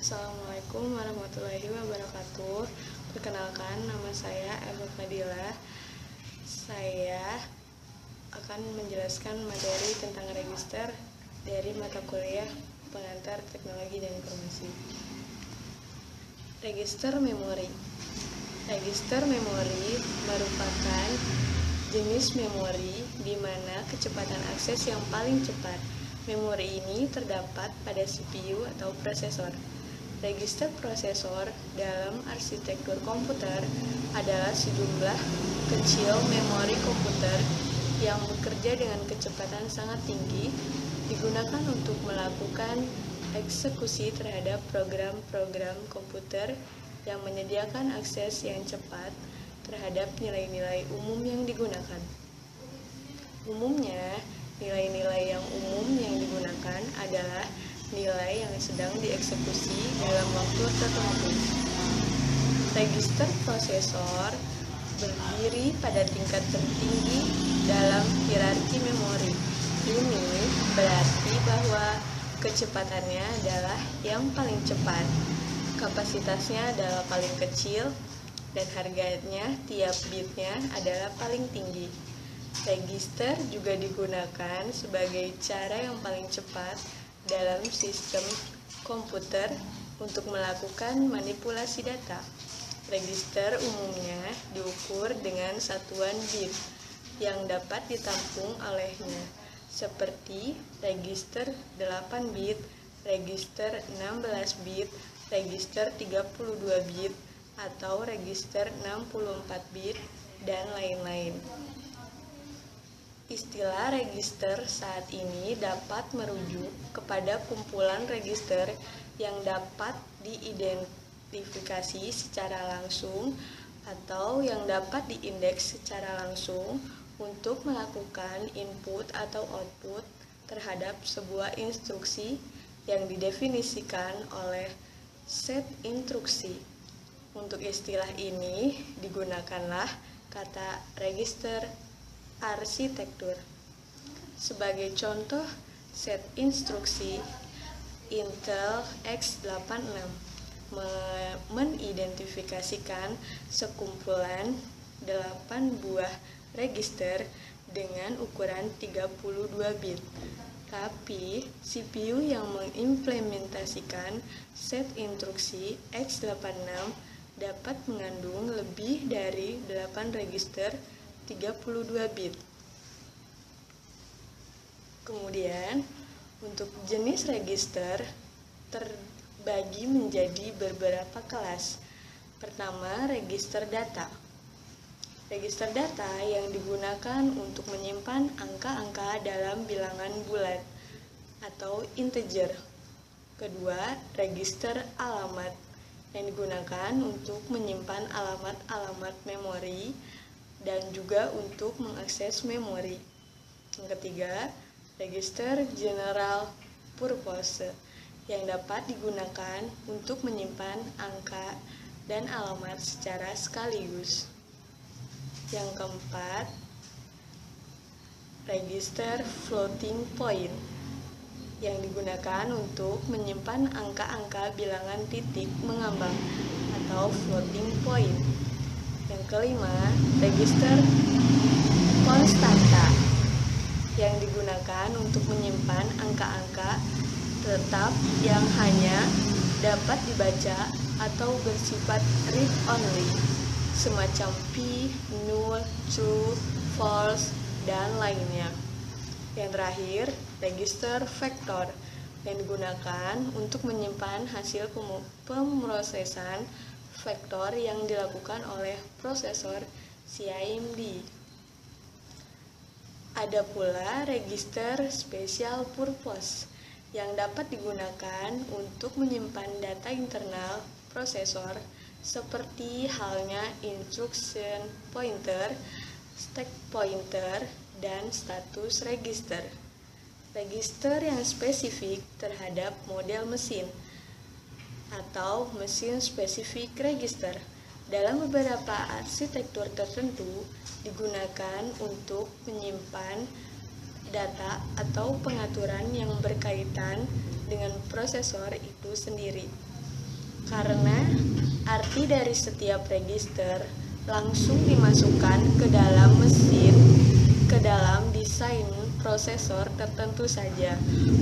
Assalamualaikum warahmatullahi wabarakatuh. Perkenalkan, nama saya Emma Fadila. Saya akan menjelaskan materi tentang register dari mata kuliah Pengantar Teknologi dan Informasi. Register memori. Register memori merupakan jenis memori di mana kecepatan akses yang paling cepat. Memori ini terdapat pada CPU atau prosesor. Register prosesor dalam arsitektur komputer adalah sejumlah kecil memori komputer yang bekerja dengan kecepatan sangat tinggi, digunakan untuk melakukan eksekusi terhadap program-program komputer yang menyediakan akses yang cepat terhadap nilai-nilai umum yang digunakan. Umumnya, nilai-nilai yang umum yang digunakan adalah nilai yang sedang dieksekusi dalam waktu tertentu. Register prosesor berdiri pada tingkat tertinggi dalam hierarki memori. Ini berarti bahwa kecepatannya adalah yang paling cepat, kapasitasnya adalah paling kecil, dan harganya tiap bitnya adalah paling tinggi. Register juga digunakan sebagai cara yang paling cepat dalam sistem komputer untuk melakukan manipulasi data. Register umumnya diukur dengan satuan bit yang dapat ditampung olehnya, seperti register 8 bit, register 16 bit, register 32 bit, atau register 64 bit, dan lain-lain. Istilah register saat ini dapat merujuk kepada kumpulan register yang dapat diidentifikasi secara langsung atau yang dapat diindeks secara langsung untuk melakukan input atau output terhadap sebuah instruksi yang didefinisikan oleh set instruksi. Untuk istilah ini digunakanlah kata register arsitektur. Sebagai contoh set instruksi, Intel x86 mengidentifikasikan sekumpulan 8 buah register dengan ukuran 32 bit. Tapi CPU yang mengimplementasikan set instruksi x86 dapat mengandung lebih dari 8 register 32 bit. Kemudian, untuk jenis register terbagi menjadi beberapa kelas. Pertama, register data. Register data yang digunakan untuk menyimpan angka-angka dalam bilangan bulat atau integer. Kedua, register alamat yang digunakan untuk menyimpan alamat-alamat memori dan juga untuk mengakses memori. Yang ketiga, register general purpose yang dapat digunakan untuk menyimpan angka dan alamat secara sekaligus. Yang keempat, register floating point yang digunakan untuk menyimpan angka-angka bilangan titik mengambang atau floating point. Yang kelima, register konstanta yang digunakan untuk menyimpan angka-angka tetap yang hanya dapat dibaca atau bersifat read only, semacam pi, null, true, false, dan lainnya. Yang terakhir, register vektor yang digunakan untuk menyimpan hasil pemrosesan vektor yang dilakukan oleh prosesor CIMD. Ada pula register special purpose yang dapat digunakan untuk menyimpan data internal prosesor seperti halnya instruction pointer, stack pointer, dan status register. Register yang spesifik terhadap model mesin atau mesin spesifik register dalam beberapa arsitektur tertentu digunakan untuk menyimpan data atau pengaturan yang berkaitan dengan prosesor itu sendiri. karena arti dari setiap register langsung dimasukkan ke dalam mesin, ke dalam desain prosesor tertentu saja.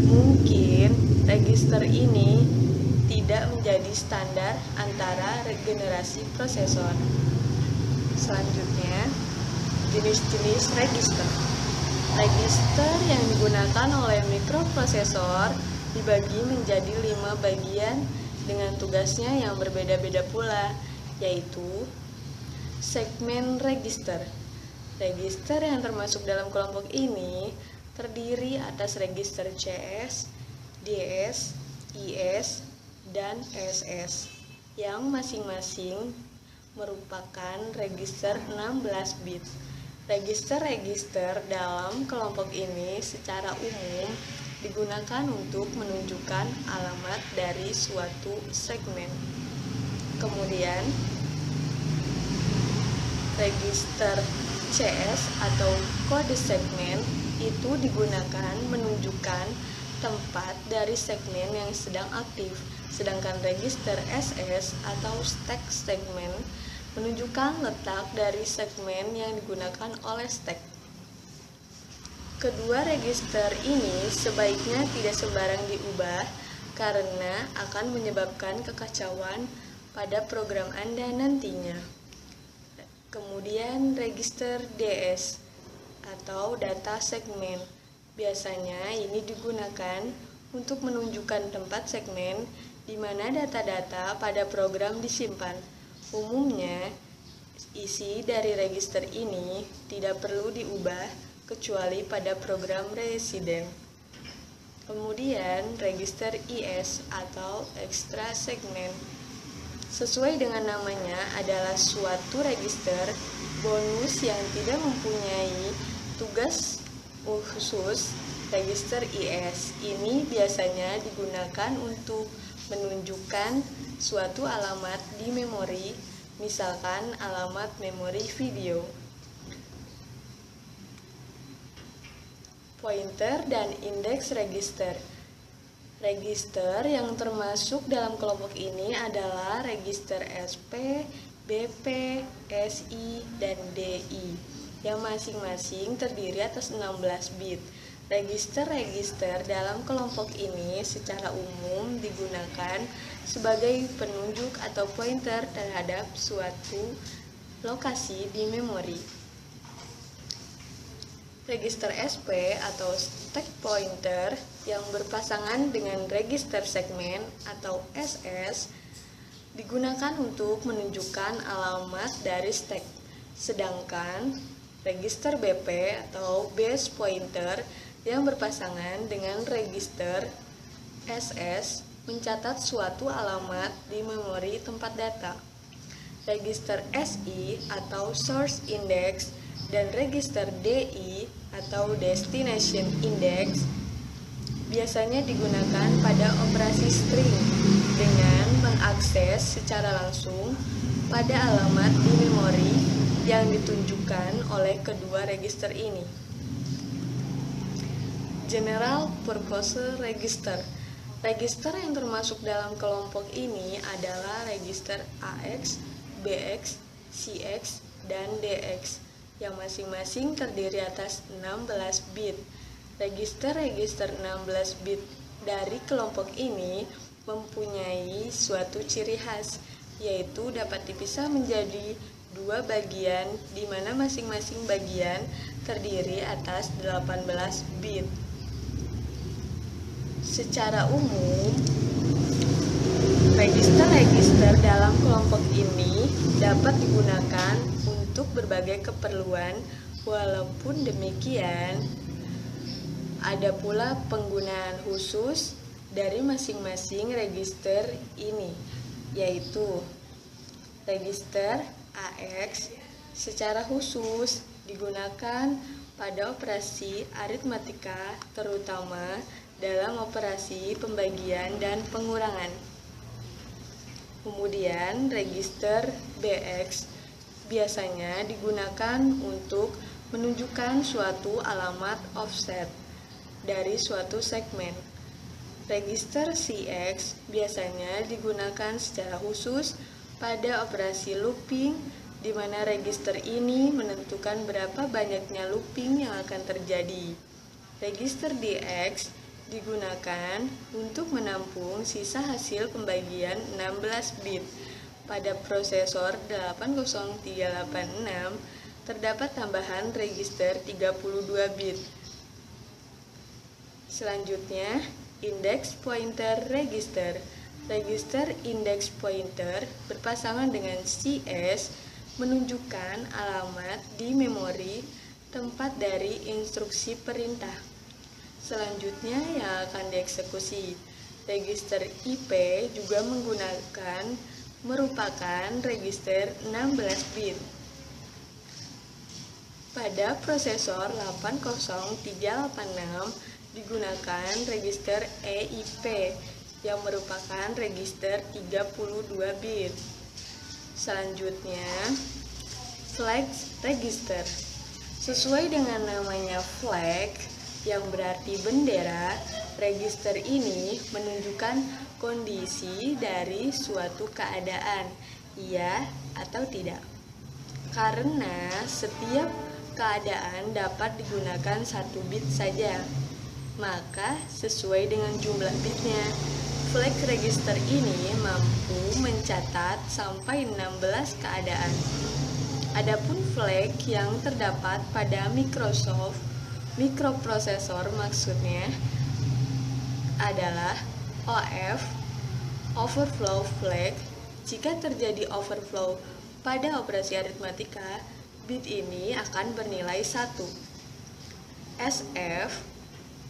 Mungkin register ini tidak menjadi standar antara generasi prosesor. Selanjutnya, jenis-jenis register. Register yang digunakan oleh mikroprosesor dibagi menjadi 5 bagian dengan tugasnya yang berbeda-beda pula, yaitu segmen register. Register yang termasuk dalam kelompok ini terdiri atas register CS, DS, IS, dan SS yang masing-masing merupakan register 16 bit. Register-register dalam kelompok ini secara umum digunakan untuk menunjukkan alamat dari suatu segmen. Kemudian, register CS atau kode segmen itu digunakan menunjukkan tempat dari segmen yang sedang aktif, sedangkan register SS atau stack segmen menunjukkan letak dari segmen yang digunakan oleh stack. Kedua register ini sebaiknya tidak sembarang diubah karena akan menyebabkan kekacauan pada program Anda nantinya. Kemudian register DS atau data segmen. Biasanya ini digunakan untuk menunjukkan tempat segmen di mana data-data pada program disimpan. Umumnya, isi dari register ini tidak perlu diubah kecuali pada program residen. Kemudian, register IS atau extra segmen. Sesuai dengan namanya adalah suatu register bonus yang tidak mempunyai tugas khusus. Register IS ini biasanya digunakan untuk menunjukkan suatu alamat di memori, misalkan alamat memori video. Pointer dan indeks register. Register yang termasuk dalam kelompok ini adalah register SP, BP, SI, dan DI yang masing-masing terdiri atas 16 bit. Register-register dalam kelompok ini secara umum digunakan sebagai penunjuk atau pointer terhadap suatu lokasi di memori. Register SP atau stack pointer yang berpasangan dengan register segmen atau SS digunakan untuk menunjukkan alamat dari stack. Sedangkan register BP atau base pointer yang berpasangan dengan register SS mencatat suatu alamat di memori tempat data. Register SI atau source index dan register DI atau destination index biasanya digunakan pada operasi string dengan mengakses secara langsung pada alamat di memori yang ditunjukkan oleh kedua register ini. General Purpose Register. Register yang termasuk dalam kelompok ini adalah register AX, BX, CX, dan DX yang masing-masing terdiri atas 16 bit. Register-register 16 bit dari kelompok ini mempunyai suatu ciri khas, yaitu dapat dipisah menjadi 2 bagian di mana masing-masing bagian terdiri atas 18 bit. Secara umum, register-register dalam kelompok ini dapat digunakan untuk berbagai keperluan. Walaupun demikian, ada pula penggunaan khusus dari masing-masing register ini, yaitu register AX secara khusus digunakan pada operasi aritmatika, terutama dalam operasi pembagian dan pengurangan. Kemudian register BX biasanya digunakan untuk menunjukkan suatu alamat offset dari suatu segmen. Register CX biasanya digunakan secara khusus pada operasi looping, di mana register ini menentukan berapa banyaknya looping yang akan terjadi. Register DX digunakan untuk menampung sisa hasil pembagian 16 bit. Pada prosesor 80386 terdapat tambahan register 32 bit. Selanjutnya, index pointer register. Register index pointer berpasangan dengan CS menunjukkan alamat di memori tempat dari instruksi perintah. Selanjutnya yang akan dieksekusi. Register IP juga merupakan register 16 bit. Pada prosesor 80386 digunakan register EIP yang merupakan register 32 bit. Selanjutnya, flag register. Sesuai dengan namanya flag yang berarti bendera, register ini menunjukkan kondisi dari suatu keadaan, iya atau tidak. Karena setiap keadaan dapat digunakan 1 bit saja, maka sesuai dengan jumlah bitnya. Flag register ini mampu mencatat sampai 16 keadaan. Adapun flag yang terdapat pada mikroprosesor maksudnya adalah OF, overflow flag. Jika terjadi overflow pada operasi aritmatika, bit ini akan bernilai 1. SF,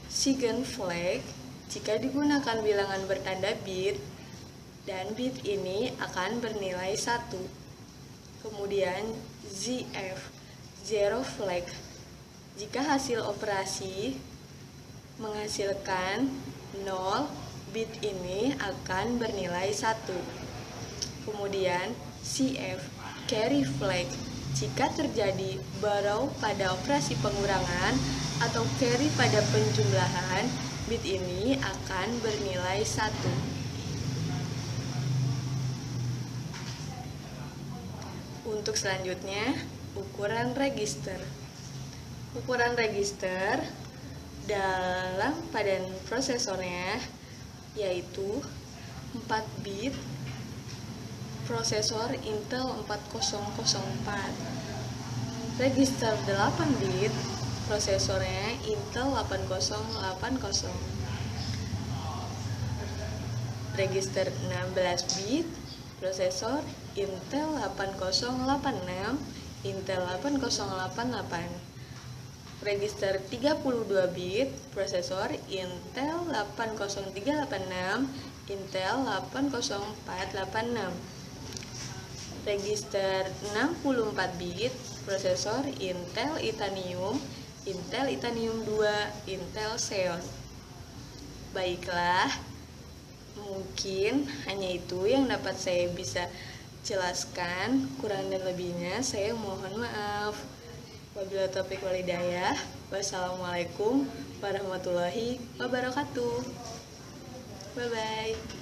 Siegen flag, jika digunakan bilangan bertanda bit, dan bit ini akan bernilai 1. Kemudian ZF, zero flag, jika hasil operasi menghasilkan 0, bit ini akan bernilai 1. Kemudian CF, carry flag, jika terjadi borrow pada operasi pengurangan atau carry pada penjumlahan, bit ini akan bernilai 1. Untuk selanjutnya, ukuran register. Ukuran register dalam padan prosesornya yaitu 4 bit prosesor Intel 4004. Register 8 bit prosesornya Intel 8080. Register 16 bit prosesor Intel 8086, Intel 8088. Register 32 bit prosesor Intel 80386, Intel 80486. Register 64 bit prosesor Intel Itanium, Intel Itanium 2, Intel Xeon. Baiklah, mungkin hanya itu yang dapat saya bisa jelaskan. Kurang dan lebihnya saya mohon maaf. Wabillahi taufiq wal hidayah. Wassalamualaikum warahmatullahi wabarakatuh. Bye bye.